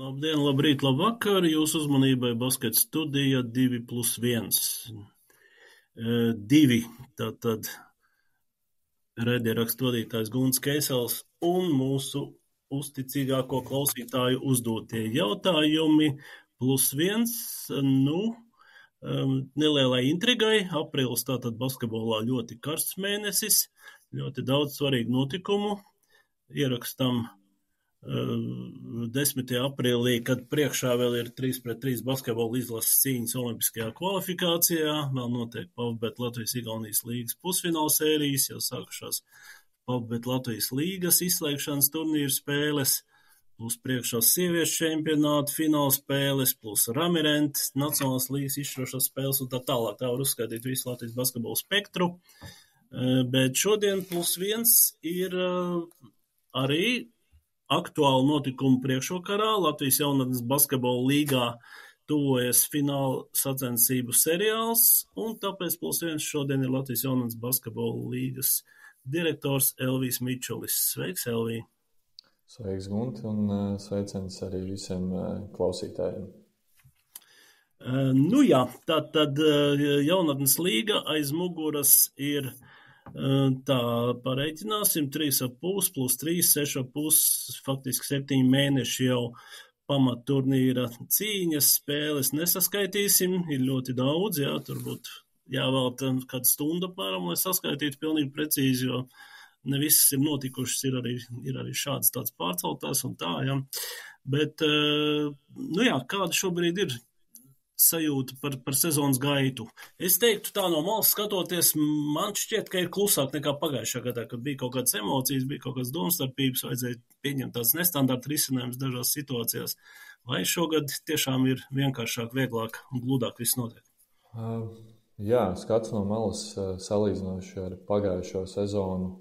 Labdien, labrīt, labvakar! Jūsu uzmanībai basketa studija 2+1. 2. Tātad raidierakstu vadītājs Gunts Keisels un mūsu uzticīgāko klausītāju uzdotie jautājumi. +1. Nelielai intrigai. Aprīlis tātad basketbolā ļoti karsts mēnesis. Ļoti daudz svarīgu notikumu. Ierakstam 10. aprīlī, kad priekšā vēl ir 3-3 basketbola izlases cīņas olimpiskajā kvalifikācijā, vēl notiek PAVBet Latvijas-Igaunijas līgas pusfināla sērijas, jau sākušās PAVBet Latvijas līgas izslēgšanas turnīru spēles, plus priekšā sieviešu čempionāta fināla spēles, plus Ramirent Nacionālās līgas izšķirošās spēles un tā tālāk. Tā var uzskaitīt visu Latvijas basketbola spektru. Bet šodien +1 ir arī aktuāli notikumu priekšvakarā. Latvijas jaunatnes basketbola līgā tuvojas fināla sacensību seriāls, un tāpēc +1 šodien ir Latvijas jaunatnes basketbola līgas direktors Elvijs Mičulis. Sveiks, Elvij! Sveiks, Gunti, un sveiciens arī visiem klausītājiem. Tātad jaunatnes līga aiz muguras ir tā pareiķināsim 3,5 plus 3, 6,5, faktiski 7 mēneši jau pamatturnīra cīņas spēles nesaskaitīsim, ir ļoti daudz, tur būtu jāvēlta kāda stunda apmēram, lai saskaitītu pilnīgi precīzi, jo ne visas ir notikušas, ir arī šādas tāds pārceltās un tā, Bet, kāda šobrīd ir sajūta par sezonas gaitu. Es teiktu tā no malas skatoties, man šķiet, ka ir klusāk nekā pagājušā gadā, kad bija kaut kādas emocijas, bija kaut kādas domstarpības, vajadzēja pieņemt tādas nestandarta risinājumus dažās situācijās. Vai šogad tiešām ir vienkāršāk, vieglāk un gludāk viss notiek? Skats no malas salīdzinoši ar pagājušo sezonu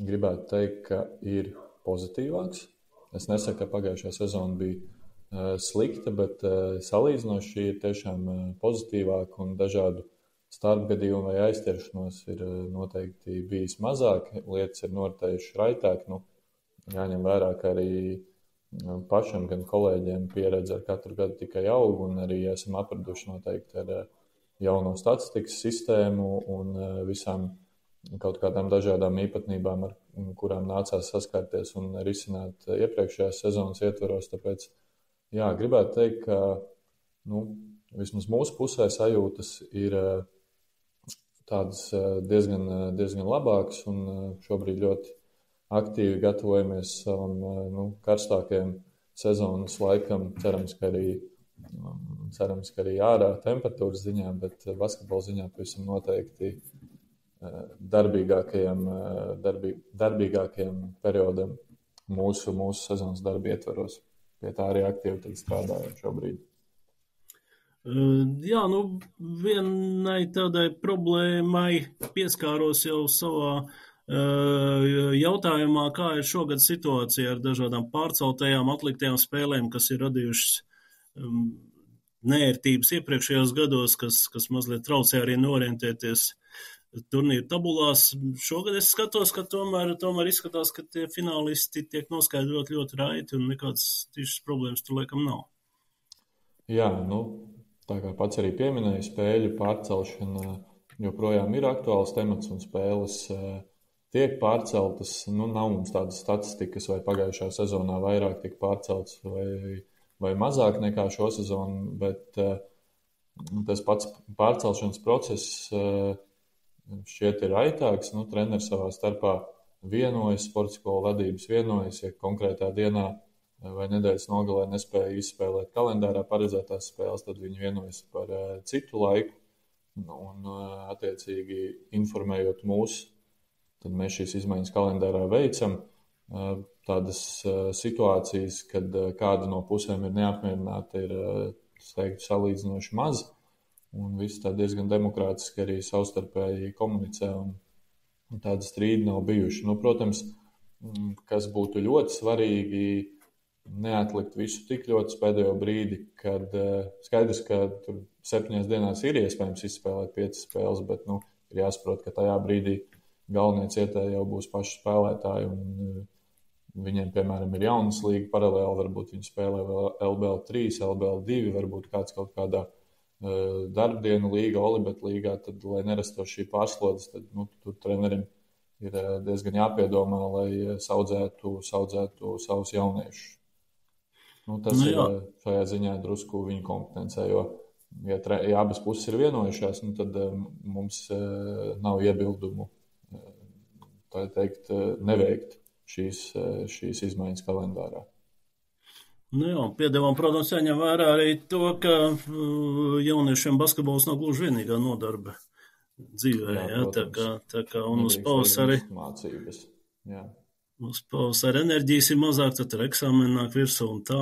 gribētu teikt, ka ir pozitīvāks. Es nesaku, ka pagājušā sezona bija slikta, bet salīdzinoši ir tiešām pozitīvāk un dažādu starpgadījumu vai aizķeršanos ir noteikti bijis mazāk, lietas ir noritējušas raitāk. Jāņem vērā, ka arī pašam gan kolēģiem pieredze ar katru gadu tikai aug un arī esam apraduši noteikti ar jauno statistikas sistēmu un visām kaut kādām dažādām īpatnībām, ar kurām nācās saskarties un risināt iepriekšējās sezonas ietvaros, tāpēc gribētu teikt, ka vismaz mūsu pusē sajūtas ir tādas diezgan labākas un šobrīd ļoti aktīvi gatavojamies savam karstākajam sezonas laikam. Cerams, ka arī ārā temperatūras ziņā, bet basketbola ziņā pavisam noteikti darbīgākajam periodam mūsu sezonas darba ietvaros. Pie tā arī aktīvi strādājam šobrīd. Vienai tādai problēmai pieskāros jau savā jautājumā, kā ir šogad situācija ar dažādām pārceltajām, atliktajām spēlēm, kas ir radījušas neērtības iepriekšējos gados, kas mazliet traucē arī norientēties turnīru tabulās. Šogad es skatos, ka tomēr izskatās, ka tie finālisti tiek noskaidrot ļoti raiti un nekādas tiešas problēmas tur laikam nav. Tā kā pats arī pieminēja, spēļu pārcelšana joprojām ir aktuāls temats un spēles tiek pārceltas. Nav mums tādas statistikas, vai pagājušā sezonā vairāk tika pārceltas vai mazāk nekā šo sezonu, bet tas pats pārcelšanas process šķiet ir raitāks. Treneris savā starpā vienojas, sporta skola vadības vienojas, ja konkrētā dienā vai nedēļas nogalē nespēja izspēlēt kalendārā paredzētās spēles, tad viņi vienojas par citu laiku un attiecīgi informējot mūs, tad mēs šīs izmaiņas kalendārā veicam. Tādas situācijas, kad kāda no pusēm ir neapmierināta, ir teiktu salīdzinoši maz. Un viss tā diezgan demokrātiski arī savstarpēji komunicē un tāda strīda nav bijuši. Protams, kas būtu ļoti svarīgi, neatlikt visu tik ļoti pēdējo brīdi, kad skaidrs, ka tur 7 dienās ir iespējams izspēlēt 5 spēles, bet ir jāsaprot, ka tajā brīdī galvenie cietēji jau būs paši spēlētāji un Viņiem, piemēram, ir jaunas līga paralēli, varbūt viņi spēlē vēl LBL3, LBL2, varbūt kāds kaut kādā darbdienu līga, Olibet līgā, tad, lai nerastos šī pārslodzes, tad tur trenerim ir diezgan jāpiedomā, lai saudzētu savus jauniešus. Tas ir šajā ziņā drusku viņa kompetencē, jo, ja abas puses ir vienojušās, tad mums nav iebildumu, tā teikt, neveikt šīs izmaiņas kalendārā. Piedevām, protams, jāņem vērā arī to, ka jauniešiem basketbols nav gluži vienīgā nodarbe dzīvē. Tā kā un uz pavasari mācības. Jā. Uz pavasari enerģijas ir mazāk, tad ar eksāmenu nāk virsū un tā.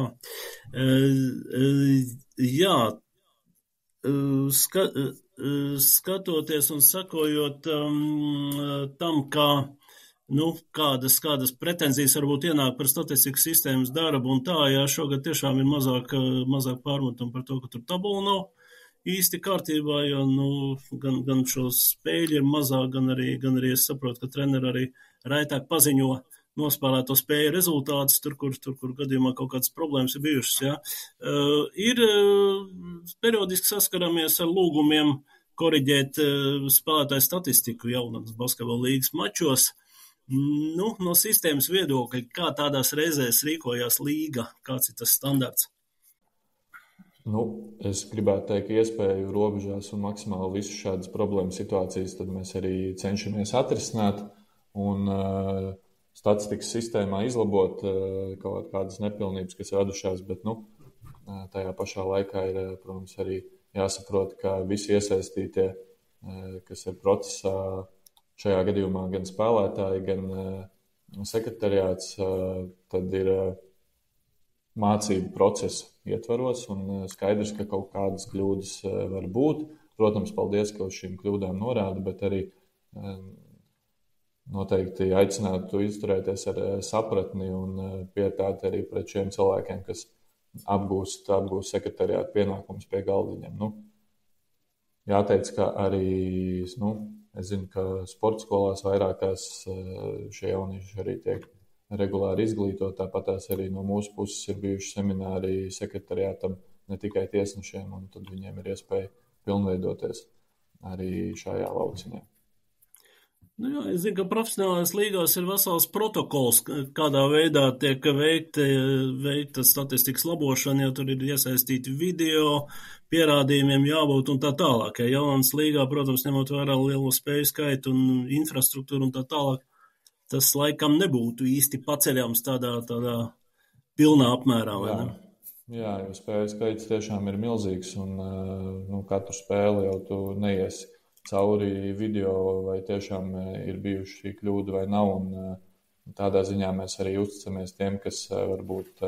Skatoties un sakojot tam, kā kādas pretenzijas varbūt ienāk par statistikas sistēmas darbu un tā, šogad tiešām ir mazāk pārmetumu par to, ka tur tabula nav īsti kārtībā, jo gan šo spēļu ir mazāk, gan arī es saprotu, ka treneri arī raitāk paziņo nospēlēto spēju rezultātus, tur, kur gadījumā kaut kādas problēmas ir bijušas. Ir periodiski saskaramies ar lūgumiem koriģēt spēlētāju statistiku jaunatnes basketbola līgas mačos. No sistēmas viedokļa, kā tādās reizēs rīkojās līga, kāds ir tas standarts? Es gribētu teikt, ka iespēju robežās un maksimāli visu šādas problēmu situācijas tad mēs arī cenšamies atrisināt un statistikas sistēmā izlabot kaut kādas nepilnības, kas radušās, bet tajā pašā laikā ir, protams, arī jāsaprot, ka visi iesaistītie, kas ir procesā, šajā gadījumā gan spēlētāji, gan sekretariāts, tad ir mācību procesa ietvaros un skaidrs, ka kaut kādas kļūdas var būt. Protams, paldies, ka uz šīm kļūdām norāda, bet arī noteikti aicinātu izturēties ar sapratni un pietāti arī pret šiem cilvēkiem, kas apgūst sekretariāta pienākumus pie galdiņiem. Jāteic, ka arī, es zinu, ka sporta skolās vairākās šie jaunieši arī tiek regulāri izglītot, tāpatās arī no mūsu puses ir bijuši semināri sekretariātam, ne tikai tiesnešiem, un tad viņiem ir iespēja pilnveidoties arī šajā lauciņā. Es zinu, ka profesionālajās līgās ir vesels protokols, kādā veidā tiek veikta statistikas labošana, ja tur ir iesaistīti video, pierādījumiem jābūt un tā tālāk. Jaunas līgā, protams, ņemot vērā lielo spēju skaitu un infrastruktūru un tā tālāk, tas laikam nebūtu īsti paceļams tādā pilnā apmērā, vai ne? Jā, jo spēju skaits tiešām ir milzīgs un katru spēli jau tu neiesi cauri video, vai tiešām ir bijuši šī kļūda vai nav, un tādā ziņā mēs arī uzticamies tiem, kas varbūt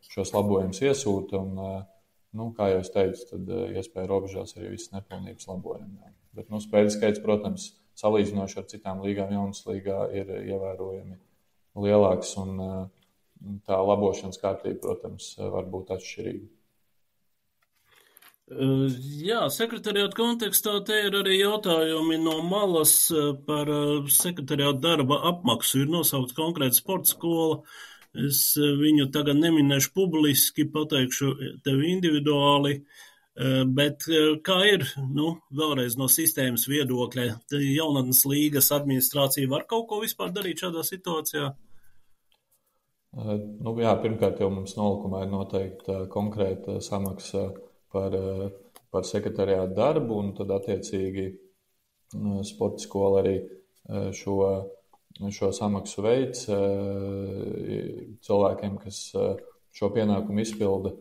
šos labojumus iesūta, un, kā jau es teicu, tad iespēja robežās arī visas nepilnības labojumi. Bet, spēļu skaits, protams, salīdzinoši ar citām līgām, jaunas līgā ir ievērojami lielāks, un tā labošanas kārtība, protams, var būt atšķirīga. Jā, sekretariāta kontekstā te ir arī jautājumi no malas par sekretariāta darba apmaksu. Ir nosaukts konkrēta sporta skola. Es viņu tagad neminēšu publiski, pateikšu tev individuāli, bet kā ir, vēlreiz no sistēmas viedokļa, jaunatnes līgas administrācija var kaut ko vispār darīt šādā situācijā? Jā, pirmkārt jau mums nolikumā ir noteikta konkrēta samaksa par sekretariātu darbu, un tad attiecīgi sporta skola arī šo samaksu veids cilvēkiem, kas šo pienākumu izpilda.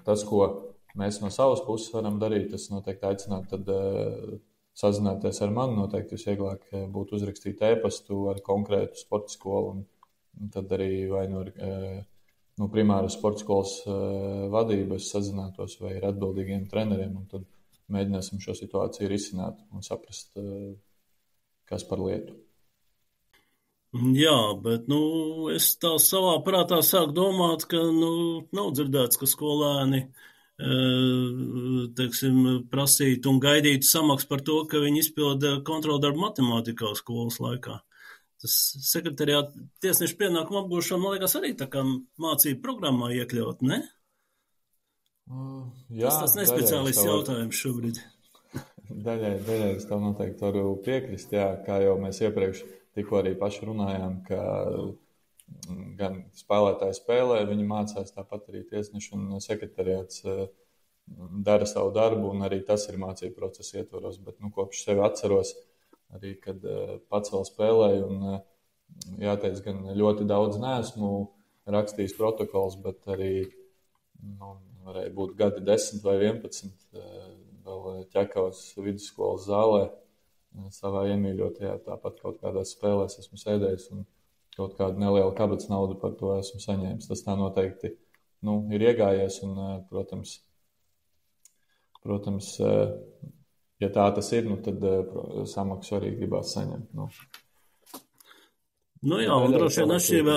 Tas, ko mēs no savas puses varam darīt, tas noteikti aicināt tad sazināties ar mani, noteikti visvieglāk būtu uzrakstīt e-pastu ar konkrētu sporta skolu, un tad arī vai no primāras sporta skolas vadības sazinātos vai ar atbildīgiem treneriem, un tad mēģināsim šo situāciju risināt un saprast, kas par lietu. Jā, bet es tā savā prātā sāku domāt, ka nav dzirdēts, ka skolēni prasītu un gaidītu samaksu par to, ka viņi izpilda kontroldarbu matemātikā skolas laikā. tas sekretariāta tiesneša pienākumu apgūšana, man liekas, arī tā kā mācību programmā iekļaut, ne? Jā, tas nespeciālists jautājums šobrīd. Daļai es tev noteikti varu piekrist, jā, kā jau mēs iepriekš tikko arī paši runājām, ka gan spēlētāji spēlē, viņi mācās, tāpat arī tiesneši un sekretariāts dara savu darbu, un arī tas ir mācību procesa ietvaros, bet kopš sevi atceros, arī kad pats vēl spēlēju, un jāteic, gan ļoti daudz neesmu rakstījis protokols, bet arī varēja būt gadi 10 vai 11 vēl Ķekavas vidusskolas zālē savā iemīļotajā, tāpat kaut kādās spēlēs esmu sēdējis un kaut kādu nelielu kabatas naudu par to esmu saņēmis. Tas tā noteikti ir iegājies un, protams, ja tā tas ir, tad samaksu arī gribās saņemt. Jā, un droši vien atšķirībā.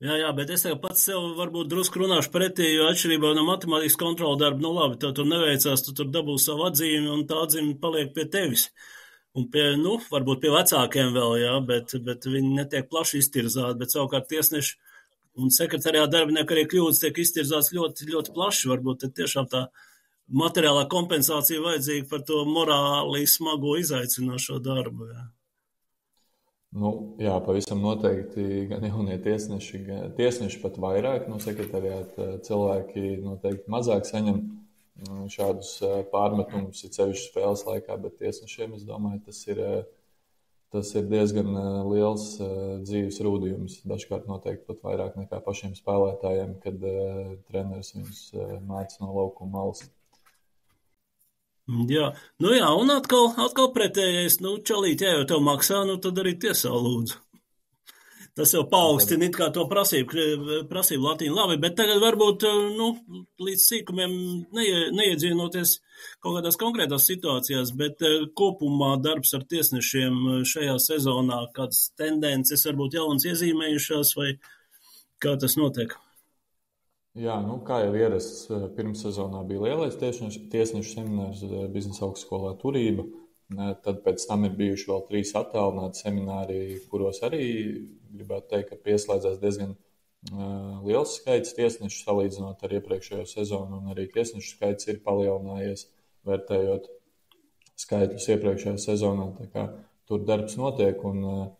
Jā, bet es tev pats sev varbūt drusku runāšu pretī, jo atšķirībā no matemātikas kontrola darba, labi, tev tur neveicās, tu tur dabūsi savu atzīmi, un tā atzīme paliek pie tevis. Un varbūt pie vecākiem vēl, jā, bet viņi netiek plaši iztirzāti, bet savukārt tiesneši un sekretariāta darbinieki arī kļūdas tiek iztirzāts ļoti, ļoti plaši. Varbūt tiešām tā materiālā kompensācija vajadzīga par to morāli smago izaicinošo darbu, jā. Jā, pavisam noteikti gan jaunie tiesneši pat vairāk, sekretariāta cilvēki noteikti mazāk saņem šādus pārmetumus, ir sevišķi spēles laikā, bet tiesnešiem, es domāju, tas ir diezgan liels dzīves rūdījums. Dažkārt noteikti pat vairāk nekā pašiem spēlētājiem, kad treneris viņus māca no laukuma malas. Jā, un atkal pretējais, čalīt, ja jau tev maksā, tad arī tiesā lūdzu. Tas jau paaugstina it kā to prasību latīņu labi, bet tagad varbūt, līdz sīkumiem neiedzīnoties kaut kādās konkrētās situācijās, bet kopumā darbs ar tiesnešiem šajā sezonā, kādas tendences varbūt jaunas iezīmējušās, vai kā tas notiek? Jā, kā jau ierasts, pirmssezonā bija lielais tiesnešu seminārs biznesa augstskolā Turība. Tad pēc tam ir bijuši vēl 3 attālināti semināri, kuros arī gribētu teikt, ka pieslēdzās diezgan liels skaits tiesnešu salīdzinot ar iepriekšējo sezonu, un arī tiesnešu skaits ir palielinājies, vērtējot skaitļus iepriekšējā sezonā. Tā kā tur darbs notiek, un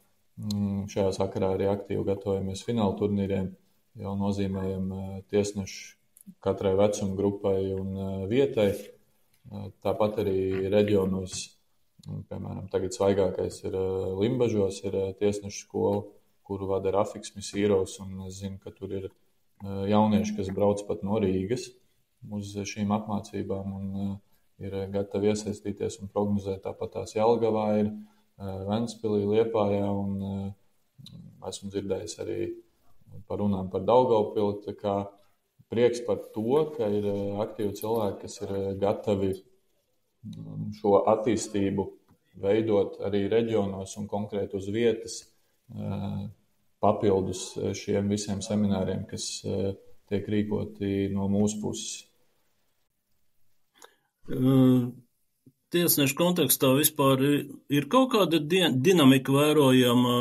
šajā sakarā arī aktīvi gatavojamies fināla turnīriem. Jau nozīmējam tiesnešu katrai vecuma grupai un vietai. Tāpat arī reģionos, piemēram, tagad svaigākais ir Limbažos, ir tiesnešu skola, kuru vada Rafiks Misīrovs, un es zinu, ka tur ir jaunieši, kas brauc pat no Rīgas uz šīm apmācībām un ir gatavi iesaistīties un prognozēt. Tāpat tās Jelgavā ir, Ventspilī, Liepājā, un esmu dzirdējis arī parunām par Daugavpili, tā kā prieks par to, ka ir aktīvi cilvēki, kas ir gatavi šo attīstību veidot arī reģionos un konkrēti uz vietas, papildus šiem visiem semināriem, kas tiek rīkoti no mūsu puses. Tiesnešu kontekstā vispār ir kaut kāda dinamika vērojama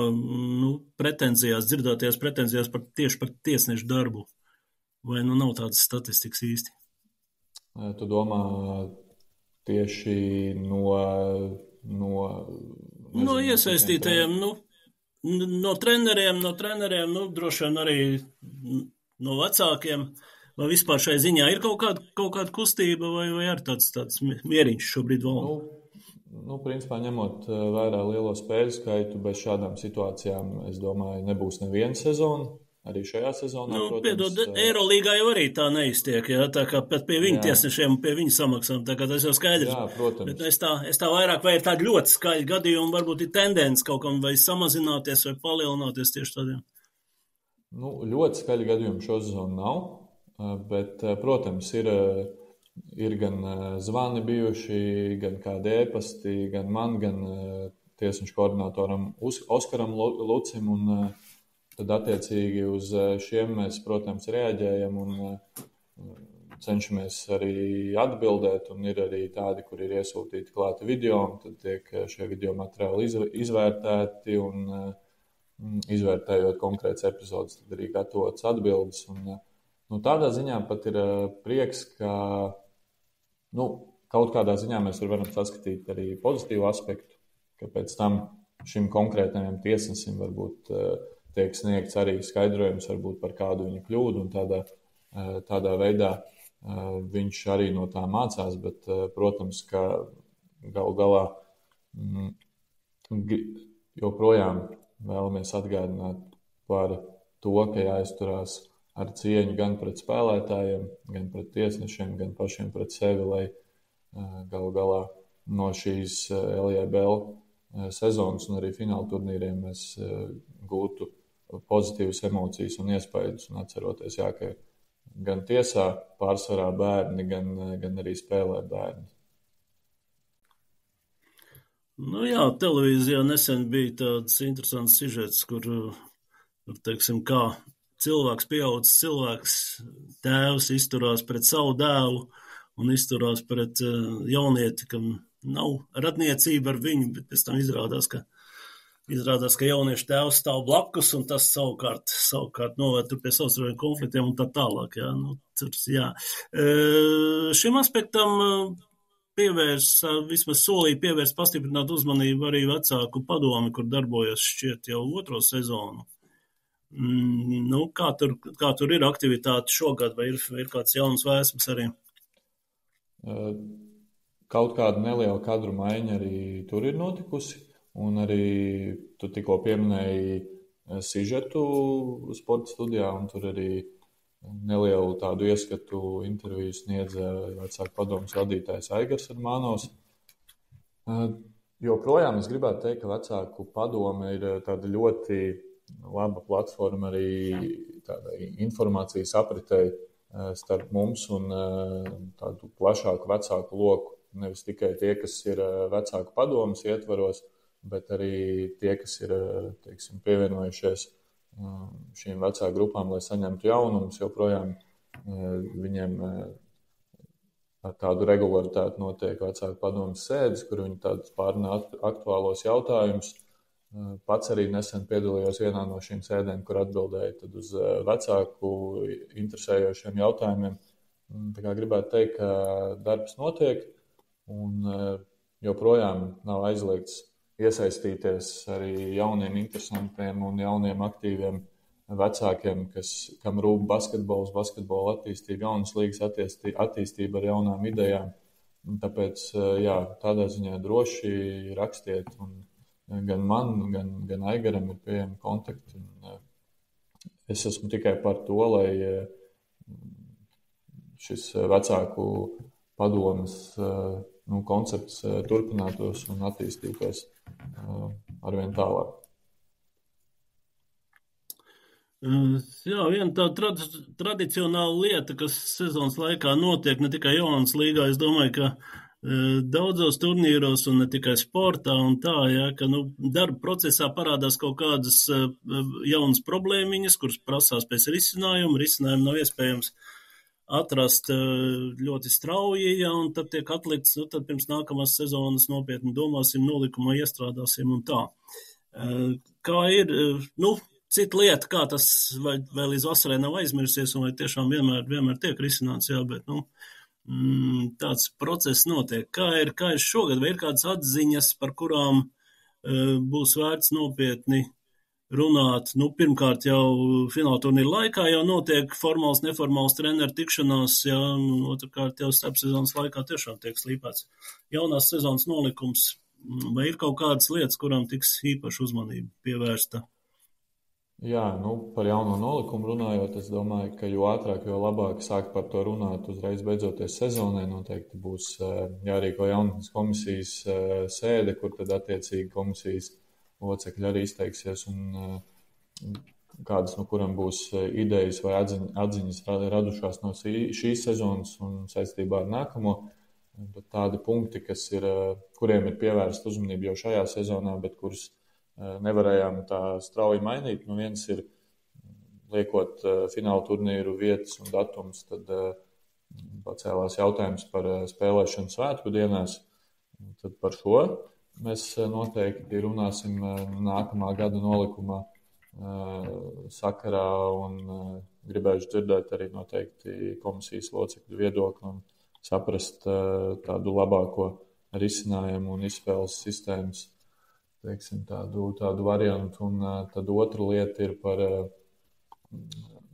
pretenzijās, dzirdētajās pretenzijās tieši par tiesnešu darbu? Vai nav tādas statistikas īsti? Tu domā tieši no iesaistītajiem, no treneriem, droši vien arī no vecākiem? Vai vispār šai ziņā ir kaut kāda kustība, vai ar tāds mieriņš šobrīd valda? Principā ņemot vērā lielo spēļu skaitu, bez šādām situācijām, es domāju, nebūs neviena sezona. Arī šajā sezonā, protams. Piedod, Eirolīgā jau arī tā neiztiek, jā, tā kā pie viņu tiesnešiem un pie viņu samaksām, tā kā tas jau skaidrs. Jā, protams. Bet es tā vairāk, vai ir tādi ļoti skaļi gadījumi, varbūt ir tendence kaut kam vai samazināties vai palielināties tieši tādiem? Ļoti skaļi gadījumi šo sezonu nav. Bet, protams, ir gan zvani bijuši, gan kādi ēpasti, gan man, gan tiesnešu koordinatoram Oskaram Lucim, un tad attiecīgi uz šiem mēs, protams, reaģējam un cenšamies arī atbildēt, un ir arī tādi, kur ir iesūtīti klāti video, un tad tiek šie video materiāli izvērtēti, un izvērtējot konkrētas epizodes, tad arī gatavotas atbildes. Un, tādā ziņā pat ir prieks, ka kaut kādā ziņā mēs varam saskatīt arī pozitīvu aspektu, ka pēc tam šim konkrētajam tiesnesim varbūt tiek sniegts arī skaidrojums varbūt par kādu viņa kļūdu, un tādā veidā viņš arī no tā mācās, bet, protams, ka galu galā joprojām vēlamies atgādināt par to, ka jāizturās ar cieņu gan pret spēlētājiem, gan pret tiesnešiem, gan pašiem pret sevi, lai galu galā no šīs LJBL sezonas un arī fināla turnīriem mēs gūtu pozitīvas emocijas un iespaidus, un atceroties, ka gan tiesā pārsvarā bērni, gan arī spēlē bērni. Jā, televīzijā nesen bija tāds interesants sižets, kur teiksim, kā pieaudzis cilvēks, tēvs izturās pret savu dēlu un izturās pret jaunieti, kam nav radniecība ar viņu, bet pēc tam izrādās, ka jauniešu tēvs stāv blakus, un tas savukārt noved pie savstarpējiem konfliktiem un tā tālāk. Šim aspektam vismaz solīja pievērst pastiprināt uzmanību arī vecāku padomi, kur darbojas šķiet jau 2. sezonu. Kā tur ir aktivitāte šogad, vai ir kāds jauns vēsmas arī? Kaut kāda neliela kadru maiņa arī tur ir notikusi. Un arī tu tikko pieminēji sižetu sporta studijā, un tur arī nelielu tādu ieskatu interviju sniedza vecāku padomes vadītājs Aigars Armānovs. Joprojām es gribētu teikt, ka vecāku padome ir tāda ļoti laba platforma arī tādai informācijas apritei starp mums un tādu plašāku vecāku loku. Nevis tikai tie, kas ir vecāku padomes ietvaros, bet arī tie, kas ir pievienojušies šīm vecāku grupām, lai saņemtu jaunumus, joprojām viņiem ar tādu regularitāti notiek vecāku padomes sēdes, kur viņi tādus pārunā aktuālos jautājumus. Pats arī nesen piedalījos vienā no šīm sēdēm, kur atbildēju tad uz vecāku interesējošiem jautājumiem. Tā kā gribētu teikt, ka darbs notiek un joprojām nav aizliegts iesaistīties arī jauniem interesantiem un jauniem aktīviem vecākiem, kam rūp basketbols, basketbola attīstība, jaunas līgas attīstība ar jaunām idejām. Un tāpēc, tādā ziņā droši rakstiet, un gan man, gan Aigaram ir pieejami kontakti. Es esmu tikai par to, lai šis vecāku padomes koncepts turpinātos un attīstītos arvien tālāk. Viena tā tradicionāla lieta, kas sezonas laikā notiek ne tikai jaunas līgā, es domāju, ka daudzos turnīros un ne tikai sportā un tā, ka darba procesā parādās kaut kādas jaunas problēmiņas, kuras prasās pēc risinājumu nav iespējams atrast ļoti strauji, un tad tiek atlikts, tad pirms nākamās sezonas nopietni domāsim, nolikumā iestrādāsim un tā. Kā ir, cita lieta, kā tas vēl līdz vasarai nav aizmirsies, un vai tiešām vienmēr tiek risināts, bet, tāds process notiek. Kā ir šogad, vai ir kādas atziņas, par kurām būs vērts nopietni runāt? Pirmkārt jau fināla turnīra laikā jau notiek formāls, neformāls treneru tikšanās, un otrkārt jau starpsezonas laikā tiešām tiek slīpēts jaunās sezonas nolikums. Vai ir kaut kādas lietas, kurām tiks īpaša uzmanība pievērsta? Par jauno nolikumu runājot, es domāju, ka jo ātrāk, jo labāk sākt par to runāt uzreiz beidzoties sezonai. Noteikti būs jārīko jaunatnes komisijas sēde, kur tad attiecīgi komisijas locekļi arī izteiksies, un kādas no kurām būs idejas vai atziņas radušās no šīs sezonas un saistībā ar nākamo. Bet tādi punkti, kuriem ir pievērsta uzmanība jau šajā sezonā, bet kurus nevarējām tā strauji mainīt. Viens ir, liekot fināla turnīru vietas un datums, tad pacēlās jautājums par spēlēšanu svētku dienās. Tad par šo mēs noteikti runāsim nākamā gada nolikumā sakarā un gribēšu dzirdēt arī noteikti komisijas locekļu viedokli un saprast tādu labāko risinājumu un izspēles sistēmas, teiksim, tādu variantu. Un tad otra lieta ir par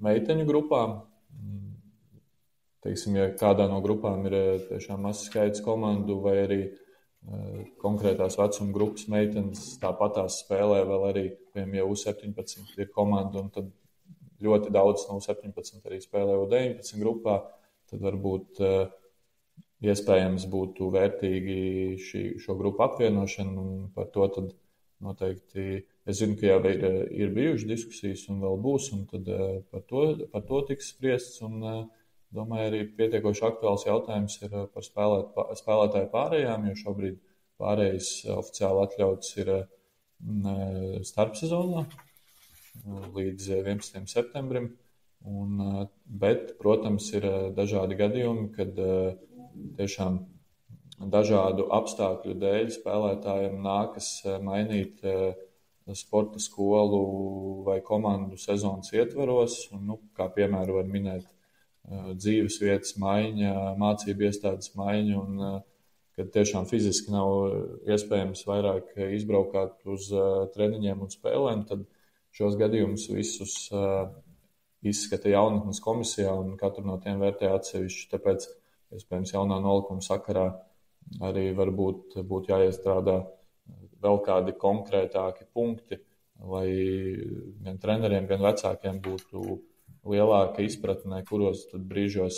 meiteņu grupām. Teiksim, ja kādā no grupām ir tiešām mazs skaits komandu vai arī konkrētās vecuma grupas meitenes tāpatās spēlē vēl arī, piemēram, ja U17 ir komanda un tad ļoti daudz no U17 arī spēlē U19 grupā, tad varbūt iespējams būtu vērtīgi šo grupu apvienošana un par to tad noteikti, es zinu, ka jau ir bijušas diskusijas un vēl būs, un tad par to tiks spriests un domāju, arī pietiekoši aktuāls jautājums ir par spēlētāju pārējām, jo šobrīd pārējais oficiāli atļauts ir starpsezonā līdz 11. septembrim. Bet, protams, ir dažādi gadījumi, kad tiešām dažādu apstākļu dēļ spēlētājiem nākas mainīt sporta skolu vai komandu sezonas ietvaros. Un, kā piemēru var minēt dzīves vietas maiņa, mācību iestādes maiņa, un kad tiešām fiziski nav iespējams vairāk izbraukāt uz treniņiem un spēlēm, tad šos gadījumus visus izskata jaunatnes komisijā un katru no tiem vērtē atsevišķi. Tāpēc, iespējams, jaunā nolikuma sakarā arī varbūt būtu jāiestrādā vēl kādi konkrētāki punkti, lai gan treneriem, gan vecākiem būtu lielāka izpratne, kuros tad brīžos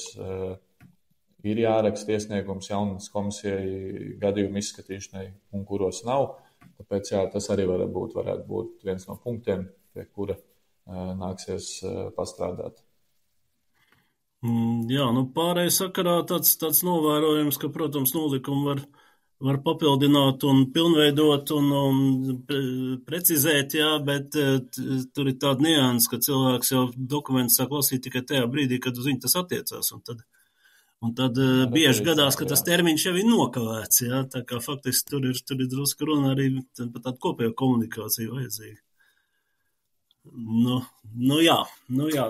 ir jāraksta iesniegums jaunatnes komisijai gadījumu izskatīšanai un kuros nav. Tāpēc tas arī varētu būt viens no punktiem, pie kura nāksies pastrādāt. Jā, pārējai sakarā tāds novērojums, ka, protams, nolikumu var papildināt un pilnveidot un precizēt, bet tur ir tāda nianses, ka cilvēks jau dokumentus sāk lasīt tikai tajā brīdī, kad uz viņu tas attiecās. Un tad bieži gadās, ka tas termiņš jau ir nokavēts. Jā, tā kā faktiski tur ir drusku runa arī par tādu kopējo komunikāciju vajadzīgu. Jā,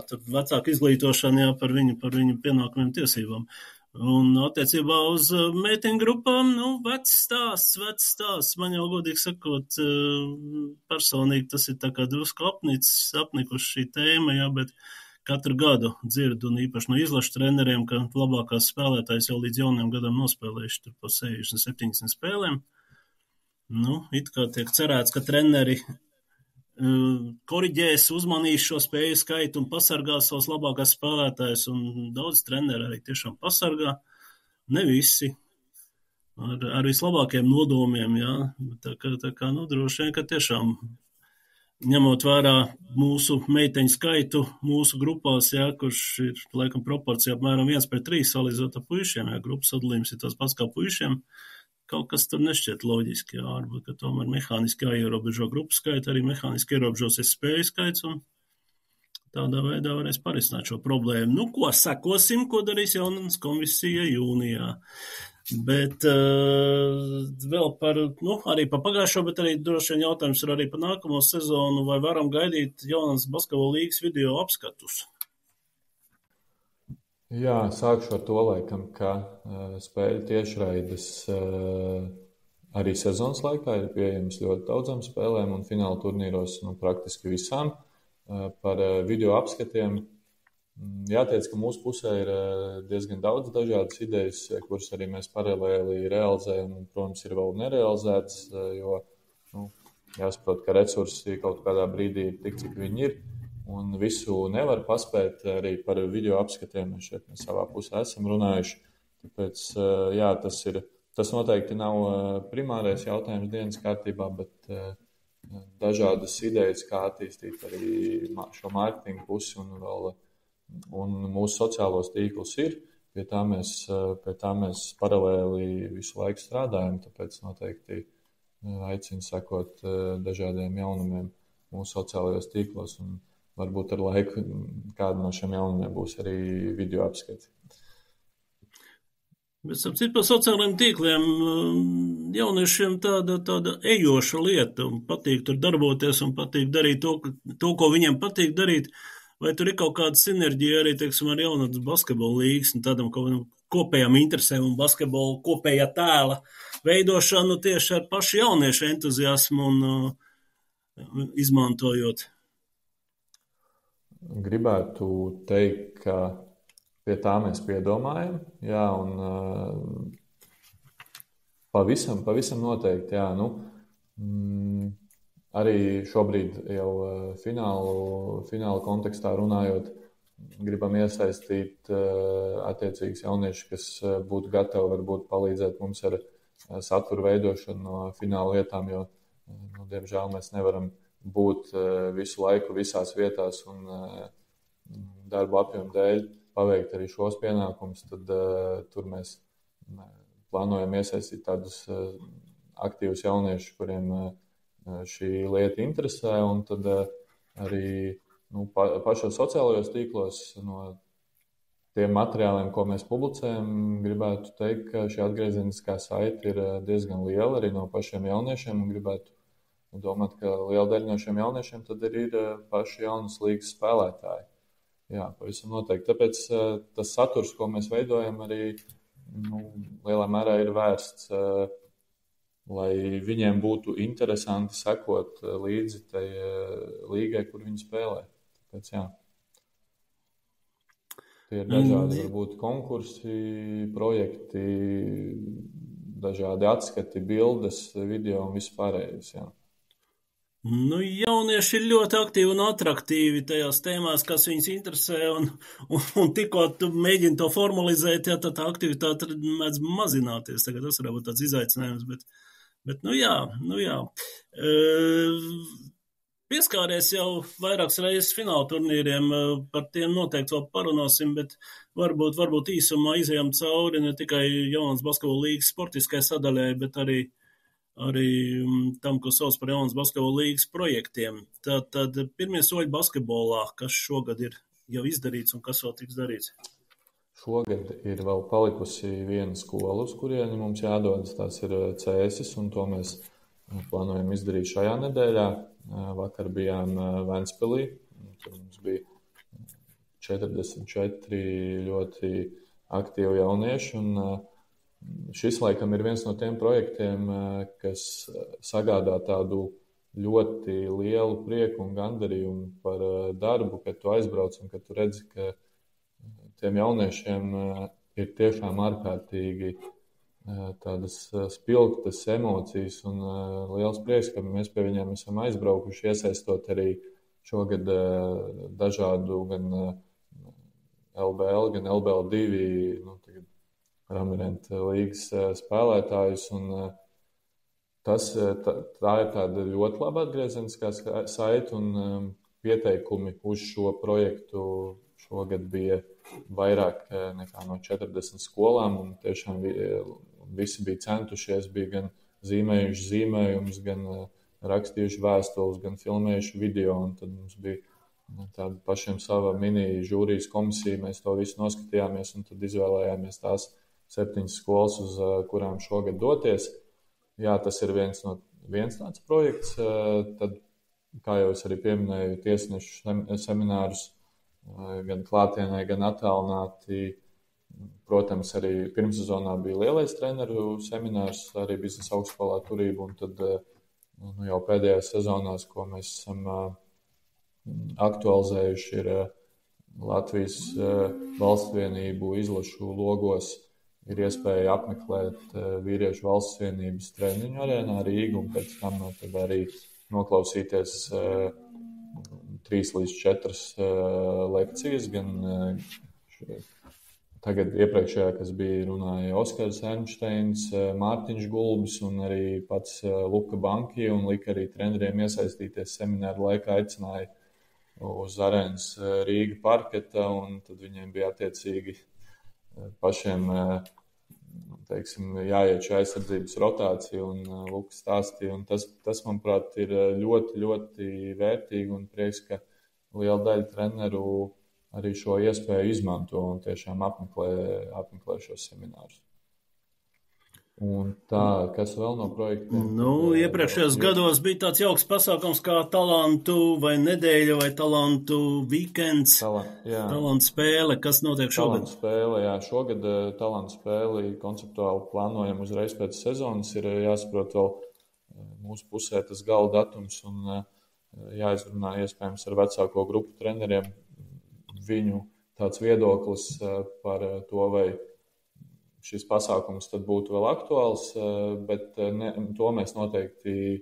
tur vecāku izglītošana par viņu pienākumiem tiesībām. Un attiecībā uz meiteņu grupām, vecs stāsts. Man jau godīgi sakot, personīgi tas ir tā kā drusku apnikuši šī tēma, bet katru gadu dzirdu, un īpaši no izlašu treneriem, ka labākās spēlētājs jau līdz jauniem gadam nospēlējuši tur pa 60-70 spēlēm. It kā tiek cerēts, ka treneri koriģēs, uzmanīs šo spēju skaitu un pasargās savus labākās spēlētājus, un daudz treneri arī tiešām pasargā. Ne visi. Ar vislabākiem nodomiem, jā. Tā kā droši vien, ka tiešām ņemot vērā mūsu meiteņu skaitu mūsu grupās, jā, kurš ir, laikam, proporcija apmēram 1:3 salīdzinot ar puišiem, jā, grupas sadalījums ir tas pats kā puišiem. Kaut kas tur nešķiet loģiski, jā, varbūt, ka tomēr mehāniski jāierobežo grupu skaitu, arī mehāniski ierobežosies spēju skaits, un tādā veidā varēs parisināt šo problēmu. Ko sekosim, ko darīs jaunatnes komisija jūnijā. Bet vēl arī par pagājušo, bet arī droši vien jautājums ir arī par nākamo sezonu, vai varam gaidīt jaunatnes basketbola līgas video apskatus? Jā, sākšu ar to, laikam, ka spēļu tiešraides arī sezonas laikā ir pieejamas ļoti daudzām spēlēm un fināla turnīros praktiski visām. Par video apskatiem jāteic, ka mūsu pusē ir diezgan daudz dažādas idejas, kuras arī mēs paralēli realizējam un, protams, ir vēl nerealizētas, jo jāsaprot, ka resursi kaut kādā brīdī ir tik, cik viņi ir. Un visu nevar paspēt arī par video apskatiem. Šeit mēs savā pusē esam runājuši. Tāpēc, tas noteikti nav primārais jautājums dienas kārtībā, bet dažādas idejas, kā attīstīt arī šo mārketingu pusi un mūsu sociālos tīklus ir. Pie tā mēs paralēli visu laiku strādājam, tāpēc noteikti aicinu sekot dažādiem jaunumiem mūsu sociālajos tīklos. Un varbūt ar laiku kāda no šiem jaunumiem būs arī video apskati. Bet ap citu par sociālajiem tīkliem jauniešiem tāda ejoša lieta un patīk tur darboties un patīk darīt to, ko viņiem patīk darīt. Vai tur ir kaut kāda sinerģija arī, teiksim, ar jaunatnes basketbola līgas un tādam kaut kādam kopējām interesēm un basketbola kopējā tēla veidošanu tieši ar pašu jauniešu entuziasmu un izmantojot? Gribētu teikt, ka pie tā mēs piedomājam, jā, un pavisam noteikti, jā, arī šobrīd jau fināla kontekstā runājot, gribam iesaistīt attiecīgus jauniešus, kas būtu gatavi varbūt palīdzēt mums ar satura veidošanu no fināla vietām, jo, diemžēl, mēs nevaram būt visu laiku visās vietās un darba apjomu dēļ paveikt arī šos pienākumus, tad tur mēs plānojam iesaistīt tādus aktīvus jauniešus, kuriem šī lieta interesē, un tad arī pašos sociālajos tīklos no tiem materiāliem, ko mēs publicējam, gribētu teikt, ka šī atgriezeniskā saite ir diezgan liela arī no pašiem jauniešiem, un gribētu domāt, ka liela daļa no šiem jauniešiem tad ir paši jaunas līgas spēlētāji. Jā, pavisam noteikti. Tāpēc tas saturs, ko mēs veidojam, arī lielā mērā ir vērsts, lai viņiem būtu interesanti sekot līdzi tai līgai, kur viņi spēlē. Tāpēc, jā. Tie ir dažādi, varbūt konkursi, projekti, dažādi atskati, bildes, video un viss pārējais, jā. Jaunieši ir ļoti aktīvi un atraktīvi tajās tēmās, kas viņus interesē, un tikko tu mēģini to formalizēt, jā, tad tā aktivitāte mēdz mazināties. Tagad tas varētu būt tāds izaicinājums, bet jā. Pieskāries jau vairākas reizes fināla turnīriem, par tiem noteikti vēl parunāsim, bet varbūt īsumā izejam cauri ne tikai jaunas basketbola līgas sportiskai sadaļai, bet arī tam, ko sauc par jaunas basketbola līgas projektiem. Tad pirmie soļi basketbolā, kas šogad ir jau izdarīts un kas vēl tiks darīts? Šogad ir vēl palikusi viena skola, uz kurieni mums jādodas, tās ir Cēsis, un to mēs plānojam izdarīt šajā nedēļā. Vakar bijām Ventspilī, tur mums bija 44 ļoti aktīvi jaunieši, un šis laikam ir viens no tiem projektiem, kas sagādā tādu ļoti lielu prieku un gandarījumu par darbu, kad tu aizbrauc un kad tu redzi, ka tiem jauniešiem ir tiešām ārkārtīgi tādas spilgtas emocijas un liels prieks, ka mēs pie viņiem esam aizbraukuši, iesaistot arī šogad dažādu gan LBL, gan LBL2, Ramirentu līgas spēlētājus, un tā ir tāda ļoti laba atgriezeniskā saite, un pieteikumi uz šo projektu šogad bija vairāk nekā no 40 skolām, un tiešām visi bija centušies, bija gan zīmējuši zīmējumus, gan rakstījuši vēstules, gan filmējuši video, un tad mums bija tāda pašiem sava mini žūrijas komisija, mēs to visu noskatījāmies, un tad izvēlējāmies tās 7 skolas, uz kurām šogad doties. Jā, tas ir viens tāds projekts. Tad, kā jau es arī pieminēju, tiesnešu seminārus gan klātienē, gan attālināti. Protams, arī pirmssezonā bija lielais treneru seminārs, arī biznesa augstskolā turība, un tad jau pēdējās sezonās, ko mēs esam aktualizējuši, ir Latvijas valsts vienību izlašu logos. Ir iespēja apmeklēt vīriešu valsts vienības treniņu arēnā Rīgu, un pēc tam tad arī noklausīties 3 līdz 4 lekcijas. Gan tagad iepriekšējā, kas bija, runāja Oskars Ernšteins, Mārtiņš Gulbis un arī pats Luka Banki, un lika arī treneriem iesaistīties semināru laikā, aicināja uz arēnas Rīga parketa, un tad viņiem bija attiecīgi pašiem, teiksim, jāiet šī aizsardzības rotācija, un Lukas stāstīja, un tas, manuprāt, ir ļoti, ļoti vērtīgi, un prieks, ka liela daļa treneru arī šo iespēju izmanto un tiešām apmeklē šos seminārus. Un tā, kas vēl no projektiem? Iepriekšējos gados bija tāds jauks pasākums kā talantu vai nedēļa vai talantu weekends, talantu spēle. Kas notiek šogad? Talantu spēle, jā. Šogad talantu spēli konceptuāli plānojam uzreiz pēc sezonas. Ir jāsaprot vēl mūsu pusē tas gala datums un jāizrunā iespējams ar vecāko grupu treneriem viņu tāds viedoklis par to, vai šis pasākums tad būtu vēl aktuāls, bet to mēs noteikti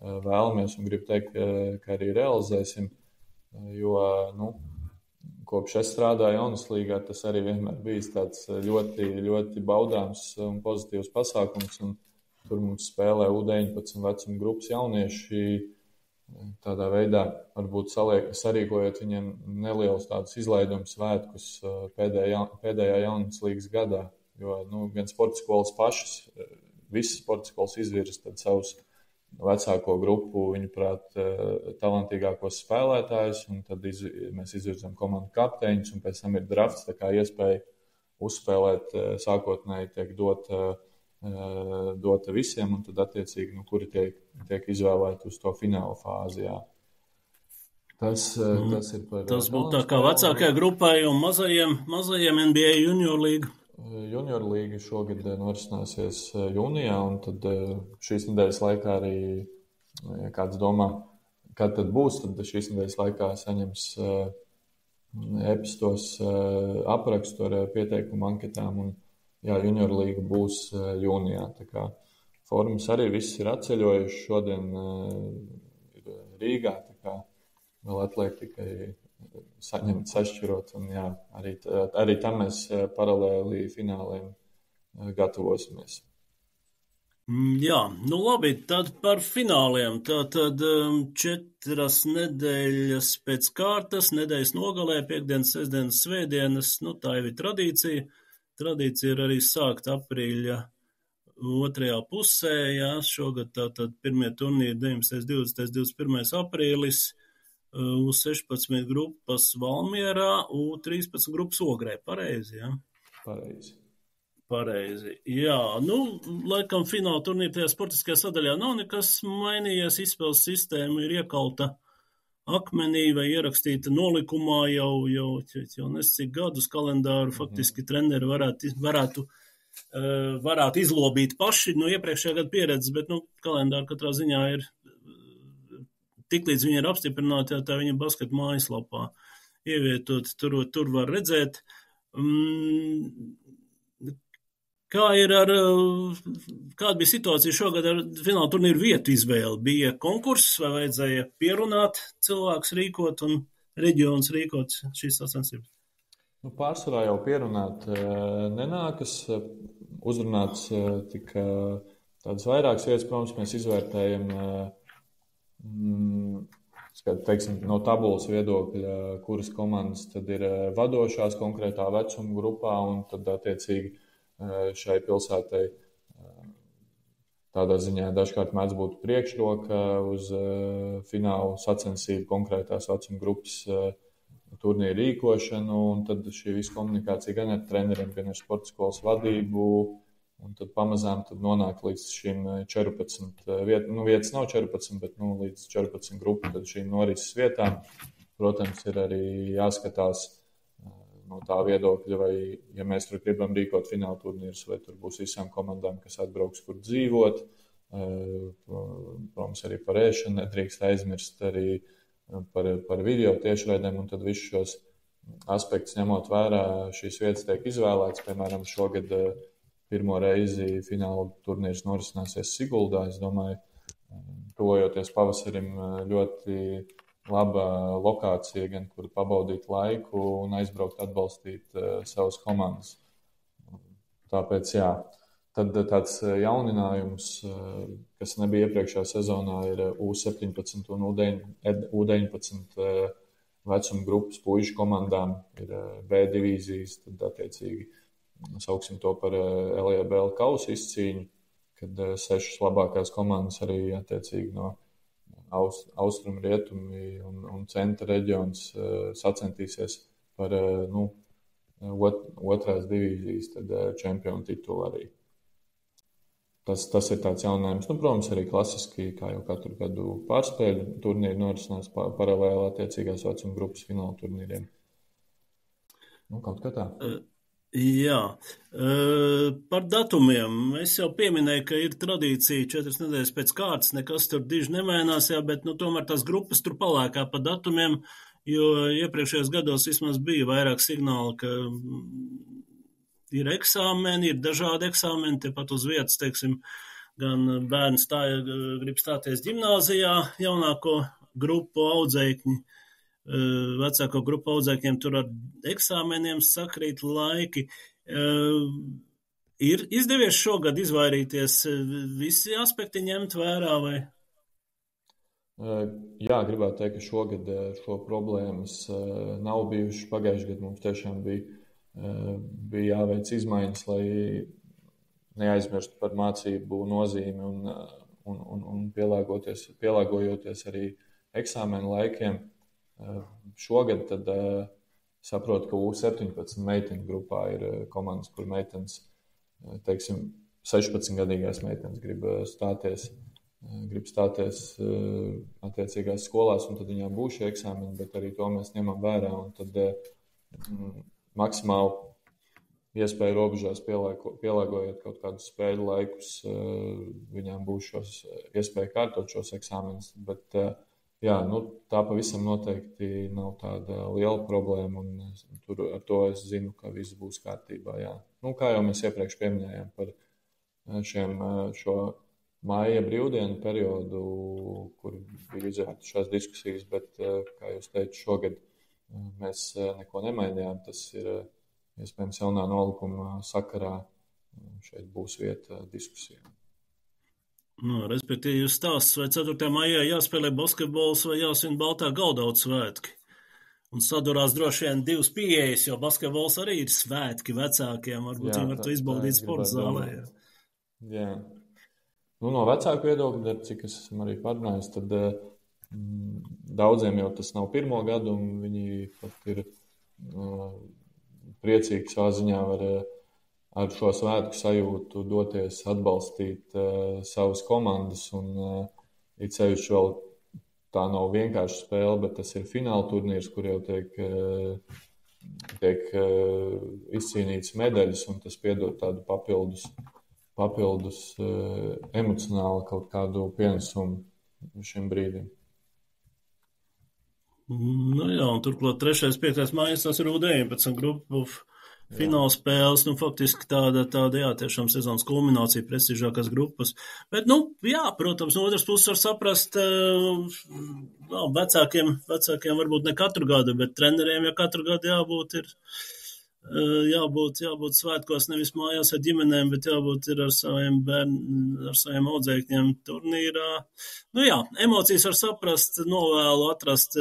vēlamies un gribu teikt, ka arī realizēsim, jo, kopš es strādāju Jaunas līgā, tas arī vienmēr bijis tāds ļoti, ļoti baudāms un pozitīvs pasākums, un tur mums spēlē U19 vecuma grupas jaunieši, tādā veidā varbūt sarīkojot viņiem nelielus tādus izlaidumu svētkus pēdējā Jaunas līgas gadā. Jo gan sporta skolas pašas, visas sporta skolas izvirza savus vecāko grupu, viņuprāt, talantīgākos spēlētājus, un tad mēs izvirzam komandu kapteiņus, un pēc tam ir drafts, tā kā iespēja uzspēlēt sākotnēji tiek dota visiem, un tad attiecīgi, kuri tiek izvēlēti uz to fināla fāzi, jā. Tas ir par... Tas būtu tā kā vecākajai grupai un mazajiem NBA junior līga. Junior līga šogad norisināsies jūnijā, un tad šīs nedēļas laikā arī, ja kāds domā, kad tad būs, tad šīs nedēļas laikā saņems e-pastos aprakstu ar pieteikumu anketām, un jā, junior līga būs jūnijā. Tā kā formas arī viss ir atceļojuši, šodien ir Rīgā, tā kā vēl atliek tikai saņemt, sašķirot, un jā, arī tam mēs paralēli fināliem gatavosimies. Jā, labi, tad par fināliem. Tātad 4 nedēļas pēc kārtas, nedēļas nogalē, piekdienas, sestdienas, svētdienas, tā jau ir tradīcija. Tradīcija ir arī sākt aprīļa otrajā pusē, jā, šogad tātad pirmie turnīri 19. 20. 21. aprīlis. U16 grupas Valmierā, U13 grupas Ogrē. Pareizi, jā? Pareizi. Jā, laikam fināla turnīra tajā sportiskajā sadaļā nav nekas mainījies. Izspēles sistēma ir iekalta akmenī vai ierakstīta nolikumā jau nescik gadus kalendāru. Faktiski treneri varētu izlobīt paši no iepriekšējā gada pieredzes, bet kalendāri katrā ziņā ir tiklīdz viņi ir apstiprināti, tā viņa basketa mājaslapā ievietot, tur var redzēt. Kāda bija situācija šogad ar fināla turnīru vietu izvēli? Bija konkurss vai vajadzēja pierunāt cilvēkus rīkot un reģionus rīkot šīs sacensības? Pārsvarā jau pierunāt nenākas. Uzrunāts tik tādas vairākas vietas, protams, mēs izvērtējam teiksim, no tabulas viedokļa, kuras komandas tad ir vadošās konkrētā vecuma grupā, un tad attiecīgi šai pilsētai tādā ziņā dažkārt mēdz būt priekšroka uz finālu sacensību konkrētās vecuma grupas turnīru rīkošanu, un tad šī visa komunikācija gan ar treneriem, gan ar sporta skolas vadību, un tad pamazām nonāk līdz šīm 14 vietām. Vietas nav 14, bet līdz 14 grupu tad šīm norises vietām. Protams, ir arī jāskatās no tā viedokļa, vai, ja mēs tur gribam rīkot fināla turnīrus, vai tur būs visām komandām, kas atbrauks, kur dzīvot. Protams, arī par ēšanu nedrīkst aizmirst, arī par video tiešraidēm, un tad visus šos aspektus ņemot vērā, šīs vietas tiek izvēlētas. Piemēram, šogad pirmo reizi fināla turnīrs norisināsies Siguldā. Es domāju, tuvojoties pavasarim, ļoti laba lokācija, gan kur pabaudīt laiku un aizbraukt atbalstīt savas komandas. Tāpēc, jā, tad tāds jauninājums, kas nebija iepriekšējā sezonā, ir U17 un U19 vecuma grupas puišu komandām, ir B divīzijas, tad attiecīgi sauksim to par LJBL kausa izcīņu, kad 6 labākās komandas arī attiecīgi no austrumu, rietumi un centra reģions sacentīsies par otrās divīzijas čempionu titulu arī. Tas ir tāds jauninājums. Protams, arī klasiski, kā jau katru gadu pārspēļu turnīri norisinās paralēli attiecīgās vecuma grupas fināla turnīriem. Kaut kā tā. Jā, par datumiem. Es jau pieminēju, ka ir tradīcija 4 nedēļas pēc kārtas, nekas tur diži nemainās, jā, bet tomēr tās grupas tur palēkā pa datumiem, jo iepriekšējos gados vismaz bija vairāk signāli, ka ir eksāmeni, ir dažādi eksāmeni, tepat uz vietas, teiksim, gan bērns grib stāties ģimnāzijā, jaunāko grupu audzēkņi. Vecāko grupu audzēkņiem tur ar eksāmeniem sakrīt laiki. Ir izdevies šogad izvairīties visi aspekti ņemt vērā, vai? Jā, gribētu teikt, ka šogad šo problēmas nav bijušas. Pagājušajā gadā mums tiešām bija jāveic izmaiņas, lai neaizmirstu par mācību nozīmi un pielāgojoties arī eksāmenu laikiem. Šogad tad saprotu, ka U17 meiteņu grupā ir komandas, kur meitenes, teiksim, 16-gadīgās meitenes grib stāties attiecīgās skolās, un tad viņām būs šie eksāmeni, bet arī to mēs ņemam vērā, un tad maksimāli iespēju robežās pielāgojot kaut kādus spēļu laikus, viņām būs iespēja kārtot šos eksāmenus, bet jā, tā pavisam noteikti nav tāda liela problēma, un tur ar to es zinu, ka viss būs kārtībā. Jā. Kā jau mēs iepriekš pieminējām par šo māja brīvdienu periodu, kur bija izvērtas šās diskusijas, bet, kā jūs teicat, šogad mēs neko nemainījām. Tas ir iespējams jaunā nolikuma sakarā. Šeit būs vieta diskusijām. Respektīvi, stāsts, vai 4. maijā jāspēlē basketbols vai jāsvin baltā galdauts svētki. Un sadurās droši vien divas pieejas, jo basketbols arī ir svētki vecākiem. Varbūt viņi var to izbaudīt sporta zālē. Jā. No vecāku viedokļa, cik es esmu arī parunājis, tad daudziem jau tas nav pirmo gadu, un viņi pat ir priecīgi savā ziņā ar šo svētku sajūtu doties atbalstīt savas komandas, un it sevišķi vēl tā nav vienkārši spēle, bet tas ir fināla turnīrs, kur jau tiek izcīnīts medaļas, un tas piedod tādu papildus emocionāli kaut kādu pienesumu šim brīdim. Jā, un turklāt 3. 5. mājas tas ir U19 grupu fināla spēles, faktiski tāda, jā, tiešām sezonas kulminācija, prestižākās grupas. Bet, jā, protams, no otras puses var saprast, vecākiem varbūt ne katru gadu, bet treneriem, ja katru gadu jābūt svētkos nevis mājās ar ģimenēm, bet jābūt ir ar saviem bērniem, ar saviem audzēkņiem turnīrā. Jā, emocijas var saprast, novēlu atrast